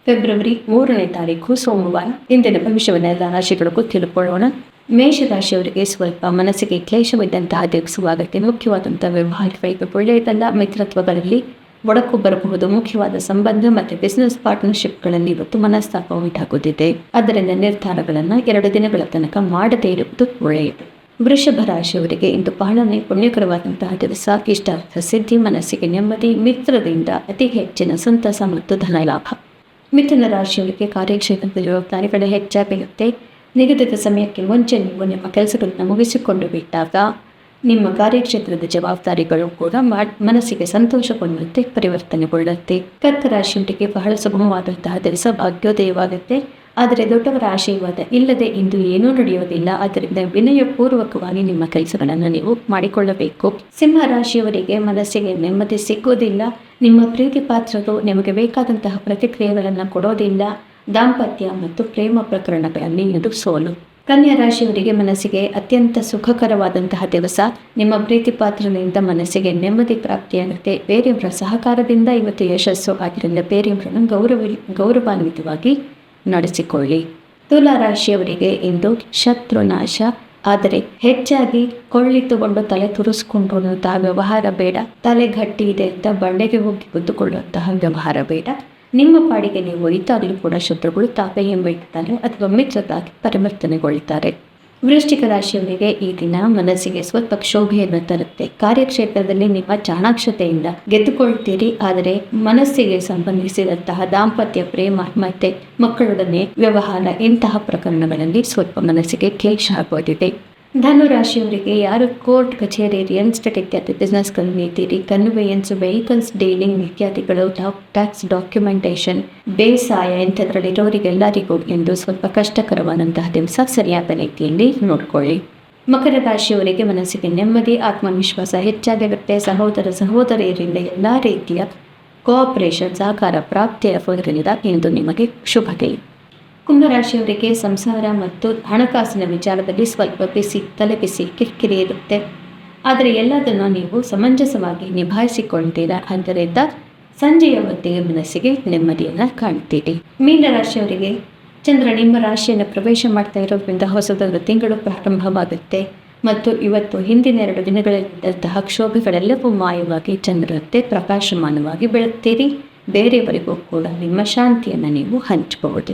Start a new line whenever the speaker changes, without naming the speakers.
February 3ನೇ ತಾರೀಕು ಸೋಮವಾರ. ಇಂದಿನ ಭವಿಷ್ಯವನ್ನೆಲ್ಲ ರಾಶಿಗಳಿಗೂ ತಿಳ್ಕೊಳ್ಳೋಣ. ಮೇಷರಾಶಿಯವರಿಗೆ ಸ್ವಲ್ಪ ಮನಸ್ಸಿಗೆ ಕ್ಲೇಶವಿದ್ದಂತಹ ದಿವಸವಾಗುತ್ತೆ. ಮುಖ್ಯವಾದಂಥ ವ್ಯವಹಾರ ಒಳ್ಳೆಯದಲ್ಲ. ಮಿತ್ರತ್ವಗಳಲ್ಲಿ ಒಡಕು ಬರಬಹುದು. ಮುಖ್ಯವಾದ ಸಂಬಂಧ ಮತ್ತು ಬಿಸ್ನೆಸ್ ಪಾರ್ಟ್ನರ್ಶಿಪ್ಗಳಲ್ಲಿ ಇವತ್ತು ಮನಸ್ತಾಪ ಉಂಟಾಗುತ್ತಿದೆ. ಅದರಿಂದ ನಿರ್ಧಾರಗಳನ್ನು 2 ದಿನಗಳ ತನಕ ಮಾಡದೇ ಇರುವುದು ಒಳ್ಳೆಯದು. ವೃಷಭ ರಾಶಿಯವರಿಗೆ ಇಂದು ಬಹಳನೇ ಪುಣ್ಯಕರವಾದಂತಹ ದಿವಸ. ಇಷ್ಟಾರ್ಥ ಸಿದ್ಧಿ, ಮನಸ್ಸಿಗೆ ನೆಮ್ಮದಿ, ಮಿತ್ರರಿಂದ ಅತಿ ಹೆಚ್ಚಿನ ಸಂತಸ ಮತ್ತು ಧನ ಲಾಭ. ಮಿಥುನ ರಾಶಿಯವರಿಗೆ ಕಾರ್ಯಕ್ಷೇತ್ರದ ಜವಾಬ್ದಾರಿಗಳು ಹೆಚ್ಚಾಗಿರುತ್ತೆ. ನಿಗದಿತ ಸಮಯಕ್ಕೆ ಮುಂಚೆ ನೀವು ನಿಮ್ಮ ಕೆಲಸಗಳನ್ನು ಮುಗಿಸಿಕೊಂಡು ಬಿಟ್ಟಾಗ ನಿಮ್ಮ ಕಾರ್ಯಕ್ಷೇತ್ರದ ಜವಾಬ್ದಾರಿಗಳು ಕೂಡ ಮನಸ್ಸಿಗೆ ಸಂತೋಷಗೊಳ್ಳುತ್ತೆ, ಪರಿವರ್ತನೆಗೊಳ್ಳುತ್ತೆ. ಕರ್ಕ ರಾಶಿಯವರಿಗೆ ಬಹಳ ಸುಗಮವಾದಂತಹ ದಿವಸ. ಭಾಗ್ಯೋದಯವಾಗುತ್ತೆ. ಆದರೆ ದೊಡ್ಡವರ ಆಶೀರ್ವಾದ ಇಲ್ಲದೆ ಇಂದು ಏನೂ ನಡೆಯುವುದಿಲ್ಲ. ಆದ್ದರಿಂದ ವಿನಯಪೂರ್ವಕವಾಗಿ ನಿಮ್ಮ ಕೆಲಸಗಳನ್ನು ನೀವು ಮಾಡಿಕೊಳ್ಳಬೇಕು. ಸಿಂಹ ರಾಶಿಯವರಿಗೆ ಮನಸ್ಸಿಗೆ ನೆಮ್ಮದಿ ಸಿಗೋದಿಲ್ಲ. ನಿಮ್ಮ ಪ್ರೀತಿ ಪಾತ್ರರು ನಿಮಗೆ ಬೇಕಾದಂತಹ ಪ್ರತಿಕ್ರಿಯೆಗಳನ್ನು ಕೊಡೋದಿಲ್ಲ. ದಾಂಪತ್ಯ ಮತ್ತು ಪ್ರೇಮ ಪ್ರಕರಣಗಳಲ್ಲಿ ಇದು ಸೋಲು. ಕನ್ಯಾ ರಾಶಿಯವರಿಗೆ ಮನಸ್ಸಿಗೆ ಅತ್ಯಂತ ಸುಖಕರವಾದಂತಹ ದಿವಸ. ನಿಮ್ಮ ಪ್ರೀತಿ ಪಾತ್ರರಿಂದ ಮನಸ್ಸಿಗೆ ನೆಮ್ಮದಿ ಪ್ರಾಪ್ತಿಯಾಗುತ್ತೆ. ಬೇರೆಯವರ ಸಹಕಾರದಿಂದ ಇವತ್ತು ಯಶಸ್ಸು. ಆದ್ದರಿಂದ ಬೇರೆಯವರನ್ನು ಗೌರವಾನ್ವಿತವಾಗಿ ನಡೆಸಿಕೊಳ್ಳಿ. ತುಲಾ ರಾಶಿಯವರಿಗೆ ಇಂದು ಶತ್ರುನಾಶ. ಆದರೆ ಹೆಚ್ಚಾಗಿ ಕೊಳ್ಳಿತುಕೊಂಡು ತಲೆ ತುರಿಸ್ಕೊಂಡುವಂತಹ ವ್ಯವಹಾರ ಬೇಡ. ತಲೆ ಗಟ್ಟಿ ಇದೆ ಅಂತ ಬಂಡೆಗೆ ಹೋಗಿ ಕುತ್ತುಕೊಳ್ಳುವಂತಹ ವ್ಯವಹಾರ ಬೇಡ. ನಿಮ್ಮ ಪಾಡಿಗೆ ನೀವು ಇದ್ದಾಗಲೂ ಕೂಡ ಶತ್ರುಗಳು ತಾಪೆ ಎಂಬಿಡ್ತಾರೆ ಅಥವಾ ಮಿತ್ರರಾಗಿ ಪರಿವರ್ತನೆಗೊಳ್ಳುತ್ತಾರೆ. ವೃಶ್ಚಿಕ ರಾಶಿಯವರಿಗೆ ಈ ದಿನ ಮನಸ್ಸಿಗೆ ಸ್ವಲ್ಪ ಕ್ಷೋಭೆಯನ್ನು ತರುತ್ತೆ. ಕಾರ್ಯಕ್ಷೇತ್ರದಲ್ಲಿ ನಿಮ್ಮ ಚಾಣಾಕ್ಷತೆಯಿಂದ ಗೆದ್ದುಕೊಳ್ತೀರಿ. ಆದರೆ ಮನಸ್ಸಿಗೆ ಸಂಬಂಧಿಸಿದಂತಹ ದಾಂಪತ್ಯ, ಪ್ರೇಮ ಮತ್ತೆ ಮಕ್ಕಳೊಡನೆ ವ್ಯವಹಾರ, ಇಂತಹ ಪ್ರಕರಣಗಳಲ್ಲಿ ಸ್ವಲ್ಪ ಮನಸ್ಸಿಗೆ ಕ್ಲೇಶ ಆಗೋದಿದೆ. ಧನು ರಾಶಿಯವರಿಗೆ ಯಾರು ಕೋರ್ಟ್, ಕಚೇರಿ, ರಿಯಲ್ ಎಸ್ಟೇಟ್ ಇತ್ಯಾದಿ ಬಿಸ್ನೆಸ್ಗಳಲ್ಲಿ ಇದ್ದೀರಿ, ಕನ್ವೇಯನ್ಸ್, ವೆಹಿಕಲ್ಸ್ ಡೀಲಿಂಗ್ ಇತ್ಯಾದಿಗಳು, ಟ್ಯಾಕ್ಸ್ ಡಾಕ್ಯುಮೆಂಟೇಷನ್, ಬೇಸಾಯ ಇಂಥದ್ರಲ್ಲಿರೋರಿಗೆಲ್ಲರಿಗೂ ಎಂದು ಸ್ವಲ್ಪ ಕಷ್ಟಕರವಾದಂತಹ ದಿವಸ. ಸರಿಯಾದ ರೀತಿಯಲ್ಲಿ ನೋಡ್ಕೊಳ್ಳಿ. ಮಕರ ರಾಶಿಯವರಿಗೆ ಮನಸ್ಸಿಗೆ ನೆಮ್ಮದಿ, ಆತ್ಮವಿಶ್ವಾಸ ಹೆಚ್ಚಾಗಿರುತ್ತೆ. ಸಹೋದರಿಯರಿಂದ ಎಲ್ಲ ರೀತಿಯ ಕೋಆಪರೇಷನ್, ಸಹಕಾರ ಪ್ರಾಪ್ತಿಯಾಗುವುದರಿಂದ ಇಂದು ನಿಮಗೆ ಶುಭತೆ. ಕುಂಭರಾಶಿಯವರಿಗೆ ಸಂಸಾರ ಮತ್ತು ಹಣಕಾಸಿನ ವಿಚಾರದಲ್ಲಿ ಸ್ವಲ್ಪ ತಲೆ ಬಿಸಿ ಕಿರಿಕಿರಿ ಇರುತ್ತೆ. ಆದರೆ ಎಲ್ಲದನ್ನು ನೀವು ಸಮಂಜಸವಾಗಿ ನಿಭಾಯಿಸಿಕೊಳ್ತೀರಾ. ಆದ್ದರಿಂದ ಸಂಜೆಯ ಹೊತ್ತಿಗೆ ಮನಸ್ಸಿಗೆ ನೆಮ್ಮದಿಯನ್ನು ಕಾಣ್ತೀರಿ. ಮೀನರಾಶಿಯವರಿಗೆ ಚಂದ್ರ ನಿಮ್ಮ ರಾಶಿಯನ್ನು ಪ್ರವೇಶ ಮಾಡ್ತಾ ಇರೋದ್ರಿಂದ ಹೊಸದೊಂದು ತಿಂಗಳು ಪ್ರಾರಂಭವಾಗುತ್ತೆ ಮತ್ತು ಇವತ್ತು ಹಿಂದಿನ 2 ದಿನಗಳಿದ್ದಂತಹ ಕ್ಷೋಭೆಗಳೆಲ್ಲವೂ ಮಾಯವಾಗಿ ಚಂದ್ರತೆ ಪ್ರಕಾಶಮಾನವಾಗಿ ಬೆಳುತ್ತೀರಿ. ಬೇರೆಯವರಿಗೂ ಕೂಡ ನಿಮ್ಮ ಶಾಂತಿಯನ್ನು ನೀವು ಹಂಚಬಹುದು.